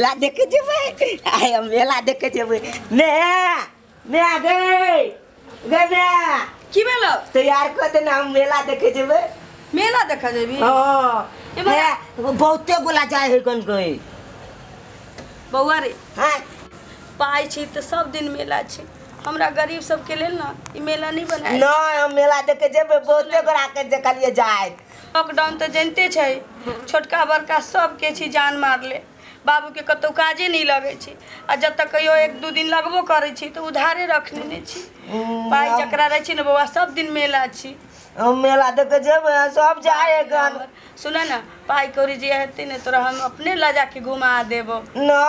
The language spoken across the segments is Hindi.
मेला देखे जेबै आइ हम मेला देखे जेबै ने गे की भेलो तैयार कर दे ना हम मेला देखे जेबै मेला देखा जेबी हां बहुते गोला जाय है कन कहीं बौआ रे हां पाई छी त सब दिन मेला छी हमरा गरीब सब के लेल ना ई मेला नहीं बनाए नहीं हम मेला देखे जेबै बहुते गोरा के देखलिए जाय लॉकडाउन तो जानते छै छोटका बड़का सब के छी जान मारले बाबू के कतौ काजे नहीं लगे छी आ जब तक कहियो एक दू दिन लगबो करे छी तो उधारे रखने ने छी पाई जकरा रहे छी न बौआ सब दिन मेला छी हम मेला देखे जेबै सब जाए गन सुना ना पाई कौड़ी जे हेते ने तोरा हम अपने ला जाके घुमा देबो ना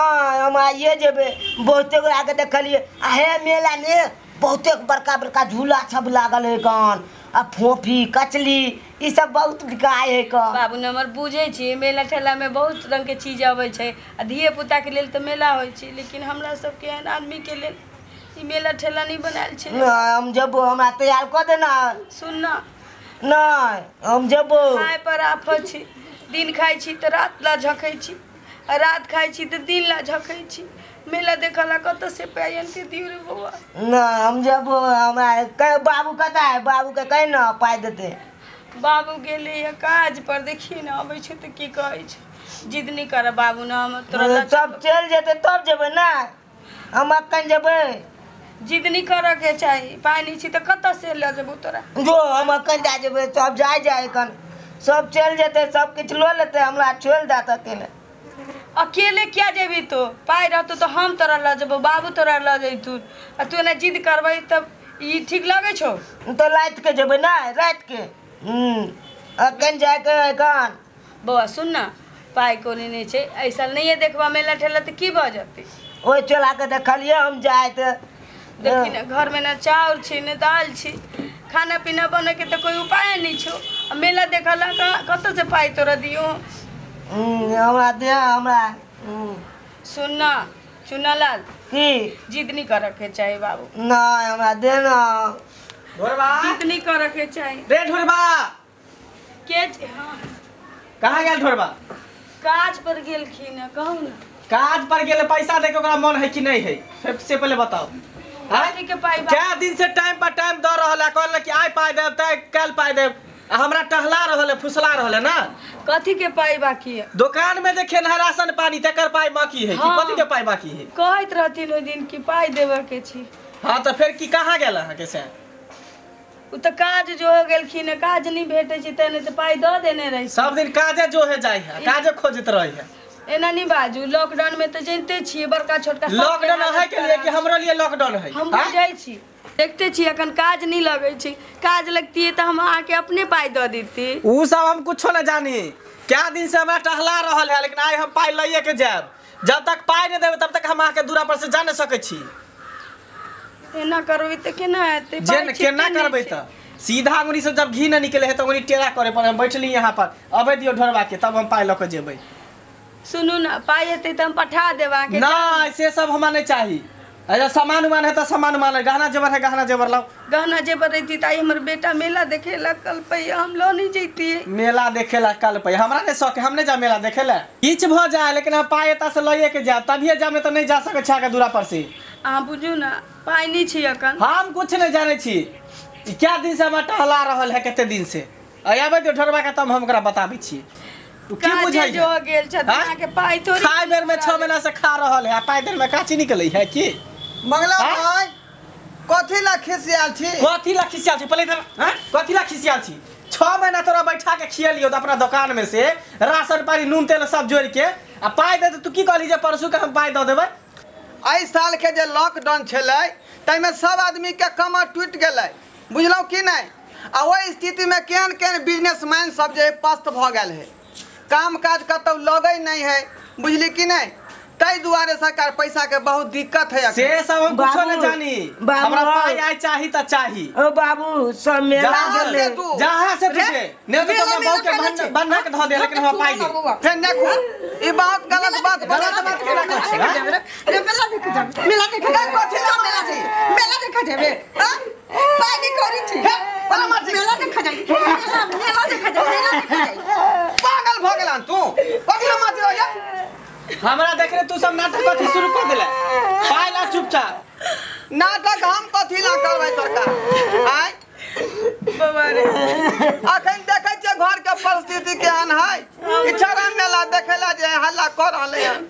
हम आइए जेबै बहुते गोरा के देखलिए आ हे मेला में बहुते बड़का बड़का झूला सब लागल है गन आ फोफी कचली ई सब बहुत बिकाय है क बाबू ने हमर बुझे छी मेला ठेला में बहुत रंग के चीज आवे छै आ धिए पुता के लेल तो मेला होय छै लेकिन हमरा सब के एहन आदमी के लेल ई मेला ठेला नहीं बनाल छै हम जब हमरा तैयार कर देना सुन ना नहीं हम जब खाए पर आफत छी दिन खाई छी तो रात ला झकै छी आ रात खाई छी तो दिन ला झकै छी मेला देखला कत से पैन के दियो रे बौआ ना हम जब हमरा बाबू कहता है बाबू के कह ना पाई देते बाबू गेले या काज पर देखी ना अबै छै त की कहै छै जिद नहीं कर बाबू ना हम तोरा सब चल जेते तब जेबै ना हम अखन जेबै जिद नहीं करे के चाहिए पानी छी त कत से ले जेबू तोरा जो हम अखन जा जेबै सब जाए कन सब चल जेते सब किछ लो लेते हमरा छोड़ देत अकेले अकेले क्या जेबी तो पाई रहतो तो हम तोरा ल जेबो बाबू तोरा ल जैतू आ तू ना जिद करबै तब ई ठीक लगे छौ तो रात के जेबै ना रात के अखन जाए के कन बौआ सुन ना पाई कोनी नहीं छै ऐसा नहीं देखबा मेला ठेला त की भ जते ओइ चला के देखलिए हम जाए त देखी ना घर में ना चाउर छी ना दाल छी खाना पीना बने के तो कोई उपाय नहीं छो मेला देखला कत से पाई तोरा दियो हमरा दे हमरा सुन ना चुनालाल की जिद नहीं करे के चाहिए बाबू ना हमरा दे ना ढोरबा जिद नहीं करे के चाहिए रे ढोरबा के हां कहाँ गेल ढोरबा काज पर गेल खी ना कहू ना काज पर गेले पैसा दे के ओकरा मन है कि नहीं है सबसे पहले बताओ कथी के पाई क्या दिन से टाइम पर टाइम द रहल है कहल कि आइ पाई दे तै कल पाई दे हमरा टहला रहल है फुसला रहल है ना कथी के पाई बाकी है दुकान में देखे ना राशन पानी तकर पाई बाकी है कि कथी के पाई बाकी है कहत रहथिन ओ दिन की पाई देबे के छी हां तो फिर की कहां गेल है कैसे उ त काज जो हो गेल खी ना काज नहीं भेटे छी तने त पाई द देने रही सब दिन काजे जो है जाय है काजे खोजत रही है एना नहीं बाजू लॉकडाउन में तो जानते छी बड़का छोटका लॉकडाउन है के लिए कि हमरा लिए लॉकडाउन है हम बुझाई छी देखते छी अखन काज नहीं लगे छी काज लगती है तो हम आके अपने पाई द देती उ सब हम कुछो न जानी क्या दिन से हमरा टहला रहल है लेकिन आइ हम पाई लइए के जाब जब तक पाई नहीं देबे तब तक हम आके दूरा पर से जा न सकै छी एना करबे त केना हेतै जे केना करबै त सीधा अंगुरी से जब घी न निकले है तो अंगुरी टेढ़ा करे पर हम बैठली यहाँ पर अबे दियो ढोरबा के तब हम पाई ल के जेबै सुनू ना पाई हेतै त हम पठा देबा के ना से सब हमरा नहीं चाहिए अरे सामान उमान है तो सामान उमान है गहना जेवर है गहना जेवर लाओ गहना जेवर रहती ताई हमर बेटा मेला देखेला कल पे हम लो नहीं जैती मेला देखेला कल पे हमरा ने शौक हम नहीं जा मेला देखेला किछ भ जाए लेकिन हम पाई एता से लइए के जा तभिए जामे तो नहीं जा सके छा के दूरा पर से आ बुझू ना पाई नहीं छी अखन हम कुछ नहीं जाने छी क्या दिन से हम टहला रहल है केते दिन से आबे तो ढोरबा के तब हम ओकरा बताबै छी तू की बुझाई जो गेल छतना के पाई थोड़ी खाए बेर में 6 महीना से खा रहल है पाई देर में काची निकलै है की मंगला भाई कथी ला खिसियाल छी कथी ला खिसियाल छी पहले इधर हां कथी ला खिसियाल छी 6 महीना तोरा बैठा के खियलियो त अपना दुकान में से राशन पानी नून तेल सब जोड़ के आ पाई दे तू की कहली जे परसू के हम पाई द देबै आई साल के जे लॉकडाउन छलै तै में सब आदमी के कमर टूट गेलै बुझलौ कि नहीं आ ओइ स्थिति में केहन केहन बिजनेसमैन सब जे पस्त भ गेल है काम काज कतौ लगै नहीं है बुझली कि नहीं तै दुआरे सरकार पैसा के बहुत दिक्कत है से सब हम कुछो न जानी हमरा पाई आई चाही त चाही ओ बाबू सब मेला गेले जहां से तुझे ने तो बहुत के बंधक ध दे लेकिन हम पाई दे फिर देखो ई बहुत गलत बात केना कर छी रे मेला देख जा कथि ला मेला देख जेबे हां पानी करी छी मेला देख जाई मेला देख जाई पागल भ गेलान तू पगला मत हो जा हमरा देख रे तू सब नाटक कथी शुरू कर देले पाई ला चुपचाप नाटक हम कथी ला करबै सरकार आय बाबा रे अखन देखै छै घर के परिस्थिति केहन है इच्छा मेला देखेला जे हल्ला कर रहले हन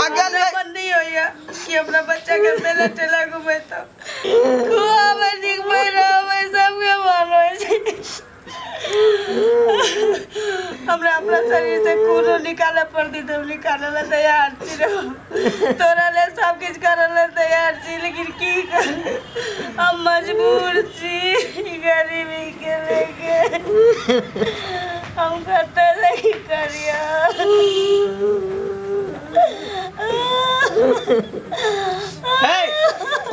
अगल बंदी होइया कि अपना बच्चा के मेला टेला घुमे तो खुआ बनी पैरा में सबके मारो छै हमरा अपना शरीर से खून निकाले पड़ती तो निकाले ला तैयार छी रे तोरा ले सब कुछ करे ला तैयार छी लेकिन की कर हम मजबूर छी गरीबी के लेके हम करते नहीं करिया हे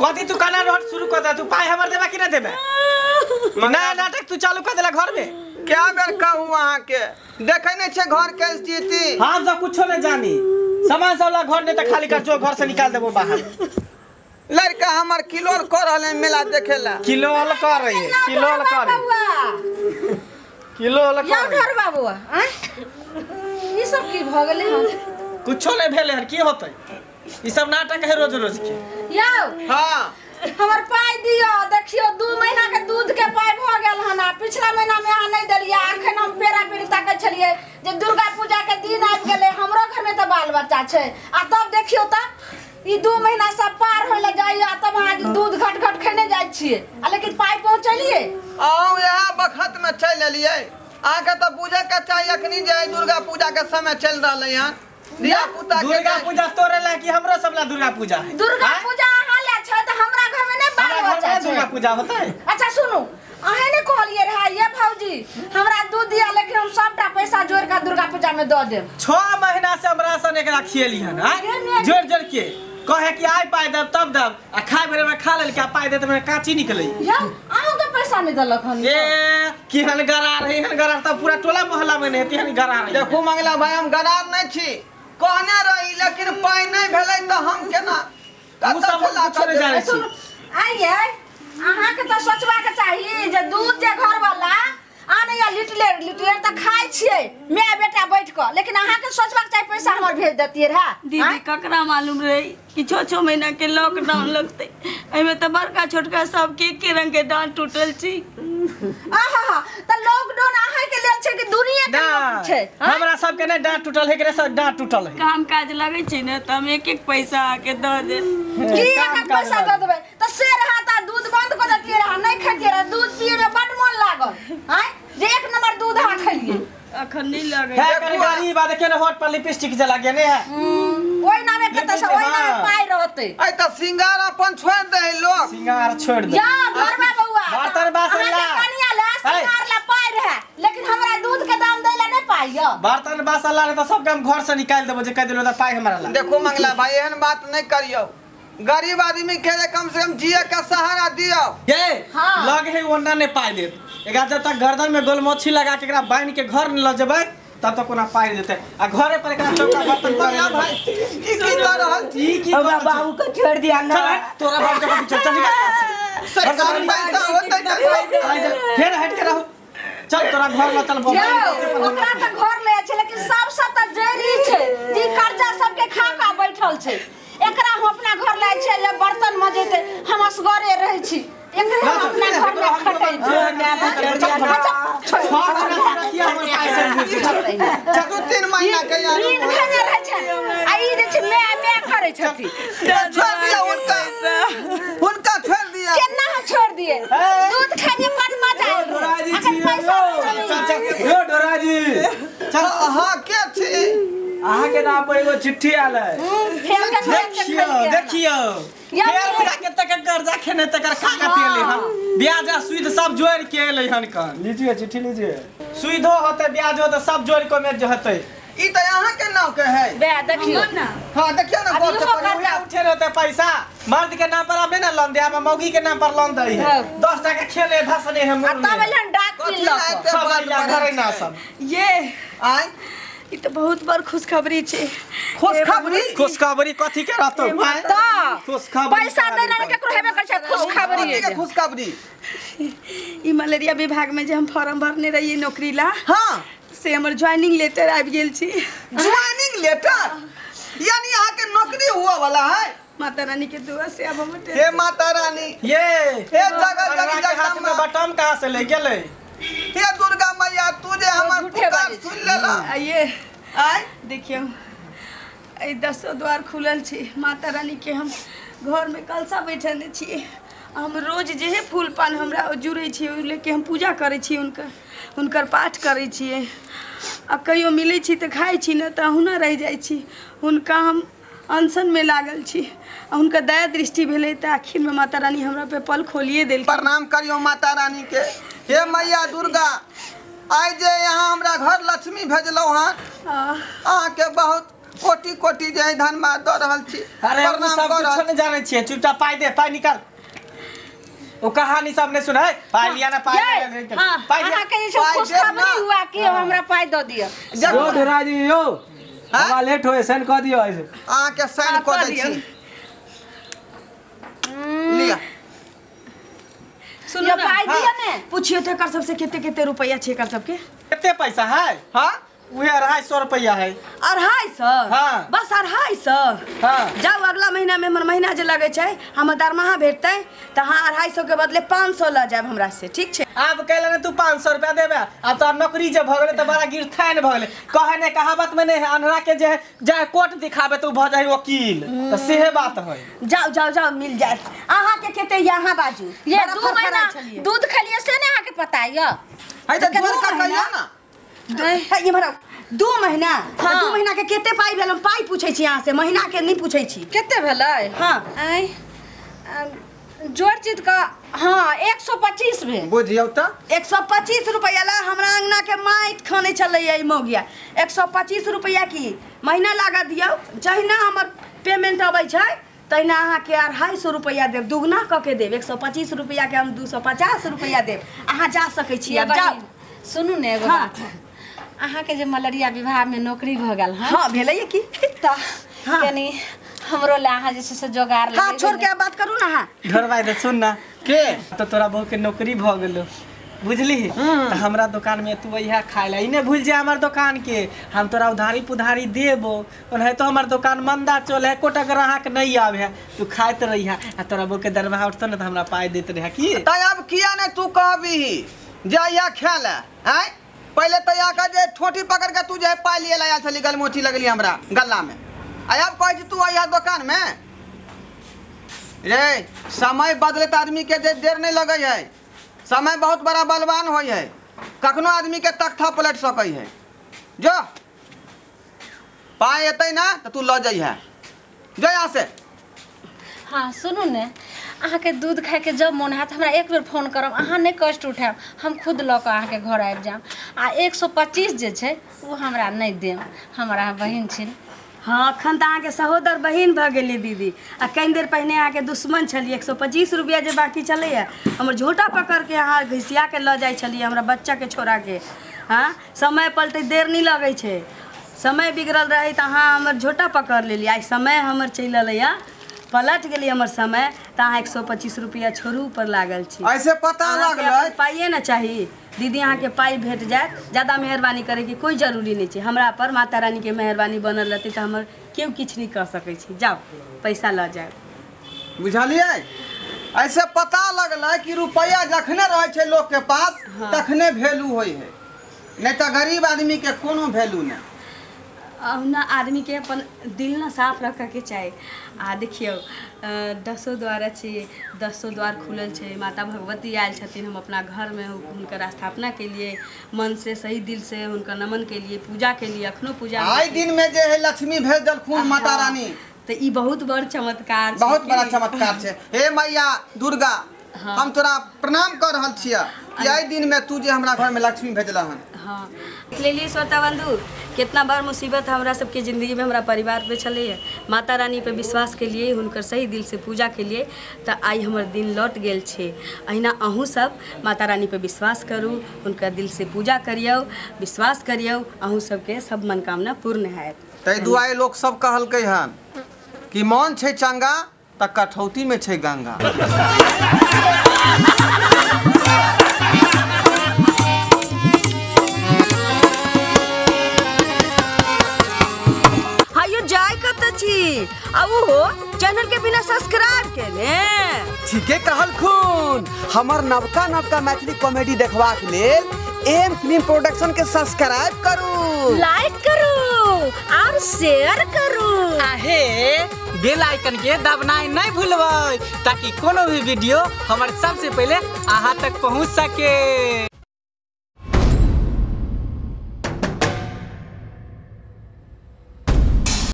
कथी तू काना रोट शुरू कर दे तू पाई हमर देबा कि ना देबे ना नाटक तू चालू कर देला घर में क्या बेर कहूँ अहाँ के देखे नहीं छे घर के स्थिति हम सब कुछो नहीं जानी सामान सब ला घर ने त खाली कर जो घर से निकाल देबो बाहर लड़का हमर किलो कर रहले मेला देखेला किलो वाला कर रही है किलो वाला कर रही किलो वाला या कर घर बाबुआ ई सब की भ गेले हम कुछो नहीं भेले हर की होतै ई सब नाटक है रोज रोज के यौ हाँ हमर पाई दियो देखियो 2 महीना के दूध के पाई भ गेल हन पिछला महीना में अहाँ नहीं देलिए अखन हम पेरा पेरी ताकै छलिए जे दुर्गा पूजा के दिन आबि गेले हमरो घर में त बाल बच्चा छै आ तब देखियो त ई 2 महीना सब पार होले जाइया तब अहाँ दूध घट घट खेने जाय छिए आ लेकिन पाई पहुंचलिए आउ यह वक्त में चल एलिए आके तो बुझे के चाहिए अखनी जे दुर्गा पूजा के समय चल रहले हन दिया पुता के दुर्गा पूजा तोरे ला कि हमरो सब ला दुर्गा पूजा है दुर्गा पूजा अहाँ ले छै त हमरा घर में नहीं बाल हमरा घर बच्चा में दुर्गा छै पूजा होता है अच्छा सुनू अहे ने कहलिए रहा ये भौजी हमरा दूध दिया लेकिन हम सबटा पैसा जोड़ के दुर्गा पूजा में द देब 6 महीना से हम राशन एकरा खियली हन जोड़ जोड़ के कहे कि आई पाई दब तब दब आ खाए बेरे में खा लेल के पाई देत में काची निकले या अहूं तो पैसा नहीं दलक हन ए की हन गरार है हन गरार त पूरा टोला मोहल्ला में नहीं हन गरार है देखो मंगला भाई हम गरार नहीं छी कहने रही लेकिन पाई नहीं भेलै तो हम केना उ सब छोड़े जाय छी आइए अहाँ के तो सोचबा के चाहिए जे दूध जे घर वाला आने या लिटलेर त खाइ छिए मैं बेटा बैठ क लेकिन अहाँ के सोचबा के चाहिए पैसा हमर भेज देतिए रहा दीदी ककरा मालूम रही कि 6 महीना के लॉकडाउन लगते एमे त बड़का छोटका सब के रंग के डांट टूटल छी आहा त लॉकडाउन अहाँ के लेल छै कि दुनिया के लोग छै हमरा सब के ने डांट टूटल है एकरे सब डांट टूटल है काम काज लगे छी न त हम एक पैसा आके द दे की एक पैसा द देबै त से रहा त दूध बंद कर देतिए रहा नहीं खैतिए रहा दूध पिए में बड मन लागल हैं जे 1 नंबर दूध अहाँ खलिए अखन नहीं लगे है कर गरीब आ देखे होट पर लिपस्टिक जला गने है ओइ नामे के त ओइ नामे पाई रहते आई तो सिंगार अपन छोड़ दे लोग सिंगार छोड़ दे या घर में बउआ बर्तन बासन ला कनिया ला सिंगार ला पाई रहे लेकिन हमरा दूध के दाम दैला नहीं पाइयो बर्तन बासन ला तो सब काम घर से निकाल देबो जे कह देलो त पाई हमरा ला देखो मंगला भाई एहन बात नहीं करियो गरीब आदमी के कम से कम जिए का सहारा दियो ये हाँ। लग है ओना ने पाई देत एगा जब तक गर्दन में गोलमोछी लगा के एकरा बांध के घर न ल जेबै तब तक कोना पाई देते आ घरे पर एकरा चौका बर्तन मंगला करे भाई ई की कर रहल छी ई की अब बाबू को छोड़ दिया ना तोरा बाप का पीछे चल सरकार पैसा होतै त फिर हट के रहो चल तोरा घर में चल यो ओकरा त घर ले छै लेकिन सब त जरी छै जी कर्जा सबके खा खा बैठल छै एकरा हम अपना घर ले छै या बर्तन मजेते हम असगरे रहै छी एकरा हम अपना घर में खटै चल 2-3 महीना के यार ऋण खेने रहै छै आ ई जे छै मैं करै छथि छोड़ दिया उनका छोड़ दिया केना छोड़ दिए दूध खाने पर मजा आए अखन पैसा यो डोराजी चल हां के छी अहाँ के नाम पर एगो चिट्ठी आल है फेर के देखियो फेर के तक कर्जा खेने तकर कागज एले हन ब्याज आ सूद सब जोड़ के एले हन कन लीजिए चिट्ठी लीजिए सूदो होते ब्याज होते सब जोड़ के में जो होते ई त अहाँ के नाम के है बे देखियो ना हां देखियो ना अभी हो उठा उठे रहते पैसा मर्द के नाम पर अब ना लोन दे हम मौगी के नाम पर लोन दई है 10 टका खेले धसने है मुंह तब एलन डाक की लक सब घरे ना सब ये आई ई तो बहुत बड़ खुशखबरी छै खुशखबरी कथी के रहतो त खुशखबरी पैसा देना केकरो हेबे कर छै खुशखबरी के खुशखबरी ई मलेरिया विभाग में जे हम फॉर्म भरने रहिए नौकरी ला हां से हमर ज्वाइनिंग लेटर आबि गेल छी ज्वाइनिंग लेटर यानी यहाँ के नौकरी हुआ वाला है। माता रानी के दुआ से अब हम हे माता रानी ये जगह के हाथ में बटन कहाँ से ले गेले? हे दुर्गा मैया तुझे हमार पुकार सुन लेला। आइए आय देखियो 10 द्वार खुलल छी। माता रानी के हम घर में कलसा बैठने छी। हम रोज जे है फूल पान हमरा जुड़े छी लेके हम पूजा करे छी उनकर पाठ करे छी। आ कहियो मिले छी तो खाए छी न तो हुना रह जाए छी। उनका हम अनशन में लागल छी। उनका दया दृष्टि भेले तो आखिर में माता रानी हमरा पे पल खोलिए दिल। प्रणाम करियो माता रानी के। हे मैया दुर्गा आज जे यहाँ हमरा घर लक्ष्मी भेजलो हन अहाँ के बहुत कोटि कोटि जय धन्यवाद दे रहल छी। अरे हम सब कुछ नहीं जाने छिए। चुपचाप पाई दे, पाई निकाल। वो कहानी सब ने सुना है? पाई लिया ना पाई लिया। हां पाई अहाँ के जे खुशखबरी हुआ कि हमरा पाई दे दियो। जो धराजी यो हवा लेट होए सन क दियो ऐसे अहाँ के साइन क दै छी। लिया सुनो ना पाई दियो ने। पूछियो तो कर सबसे कितने रुपया छे कर सबके? कितने पैसा है? हां वही 250 रुपया है। 250? हाँ। बस 250? हाँ। जाओ अगला महीना में हमर महीना जे लगे छै हम दरमाहा भेटते तो हाँ 250 के बदले 500 ल जाब हमरा से। ठीक छै? अब कहले ना तू 500 रुपया देबे। अब तो नौकरी जे भ गेले तो बड़ा गिरथाइन भ गेले। कहे ने कहावत में नहीं अनरा के जे जाय कोर्ट दिखाबे तो भ जाई वकील। तो सेहे बात है। जाओ जाओ जाओ मिल जाए। अहाँ के केते यहाँ बाजू। ये 2 महीना दूध खलिए से ने अहाँ के पता है। है तो दूध का कहिया ना। ये भरा 2 महीना। हाँ। 2 महीना के केते पाई भेल? हम पाई पूछे छी यहाँ से, महीना के नहीं पूछे छी। केते भेलै? हाँ आई जोड़ चीज का हाँ 125 भेल। बुझियो त 125 रुपया ला हमरा अंगना के माइट खाने चले मौगिया। 125 रुपया की महीना लगा दियो। जहिना हमर पेमेंट अबै छै तहिना अहाँ के 250 रुपया देब। दुगना क के देब। 125 रुपया के हम 250 रुपया देब। अहाँ जा सकै छी। अब जाओ। सुनू ने एगो बात। अहाँ के जे मलरिया विभाग में नौकरी भ गेल हन। हाँ भेलै की त यानी हमरो ला अहाँ जे से जोगाड़ ले। हाँ छोड़ के बात करू ना। हाँ ढोरवाई दे सुन ना के तो तोरा बहु के नौकरी भ गेलो बुझली। तो हमरा दुकान में तू यहाँ खाए ला इने भूल जा हमार दुकान के। हम तोरा उधारी पुधारी देबो ओनहे तो हमार दुकान मंदा चल है। कोटा ग्राहक नहीं आवे तू खाइत रही है आ तोरा बहु के दरमाहा उठतो ना तो हमरा पाई देत रहे की। त अब किया ने तू कहबी जा या खेल है। पहले तो यहाँ का जे ठोटी पकड़ के तू जे पाई लिए लाया छली गलमोची लगली हमरा गल्ला में। अब कहे छी तू आया दुकान में रे। समय बदलत आदमी के जे देर नहीं लगे है। समय बहुत बड़ा बलवान हो है। कखनो आदमी के तख्ता पलट सकै है। जो पाई एतै ना तो तू ल जाइए जो यहाँ से। हाँ सुनू ने अहाँ के दूध खाए के जब मन है हमरा एक बेर फोन करब। अहाँ नहीं कष्ट उठाएब हम खुद ल के अहाँ के घर आबि जाएब। आ 125 जे छै वो हमरा नहीं देम। हमरा बहिन छिन। हाँ अखन तो अहाँ के सहोदर बहिन भ गेली दीदी। आ कई देर पहले अहाँ के दुश्मन छलिए। 125 रुपया जे बाकी चले हमर झोटा पकड़ के अहाँ घिसिया के ल जाए छलिए हमरा बच्चा के छोड़ा के। हाँ समय पलटे देर नहीं लगे छै। समय बिगड़ल रहे तो अहाँ हमर झोटा पकड़ लेली। आई समय हमर चल अल पलट गेली हमर समय तो अहाँ 125 रुपया छोड़ू पर लागल छी। ऐसे पता लगल पाइए ना चाहिए दीदी। अहाँ के पाई भेट जाए ज़्यादा मेहरबानी करे की कोई जरूरी नहीं है। हमरा पर माता रानी के मेहरबानी बनल रहती तो हमर क्यों किछ नहीं कर सकै छी। जाओ पैसा ल जाए। बुझलिए ऐसे पता लगल कि रुपया जखने रहे छै लोग के पास तखने वैल्यू होय है। नहीं तो गरीब आदमी के कोनो वैल्यू नहीं। अब ना आदमी के अपन दिल ना साफ रखे के चाही। आ देखियो 10 द्वार अछि 10 द्वार खुलल छै। माता भगवती आयल छथिन। हम अपना घर में हुनकर स्थापना के लिए मन से सही दिल से हुनकर नमन के लिए पूजा के लिए अखनो पूजा आई दिन में जे है लक्ष्मी भेज दलखुन माता रानी। तो ई बहुत बड़ चमत्कार छै। बहुत बड़ा चमत्कार छै। हे मैया दुर्गा हम तोरा प्रणाम कर रहल छियै कि आई दिन में तू जे हमरा घर में लक्ष्मी भेजला हन। हाँ लेलिए श्रोता बंधु कितना बार मुसीबत हमरा सबके ज़िंदगी में हमरा परिवार पे चले है। माता रानी पे विश्वास के लिए हुनकर सही दिल से पूजा के लिए तो आई हमर दिन लौट गेल छे। अहिना अहूँ सब माता रानी पे विश्वास करू हुनकर दिल से पूजा करियो विश्वास करियो अहूँ सबके सब मनोकामना पूर्ण है। तै दुआए लोग सब कहलकै हन कि मन छै चंगा त कठौती में छै गंगा। छी आ वो चैनल के बिना सब्सक्राइब केले। ठीके कहल खून। हमर नवका मैथिली कॉमेडी देखबाक लेल एम फिल्म प्रोडक्शन के सब्सक्राइब करू, लाइक करू और शेयर करू। आहे बेल आइकन के दबनाई नहीं भूलबै ताकि कोनो भी वीडियो हमारे सबसे पहले अहाँ तक पहुंच सके।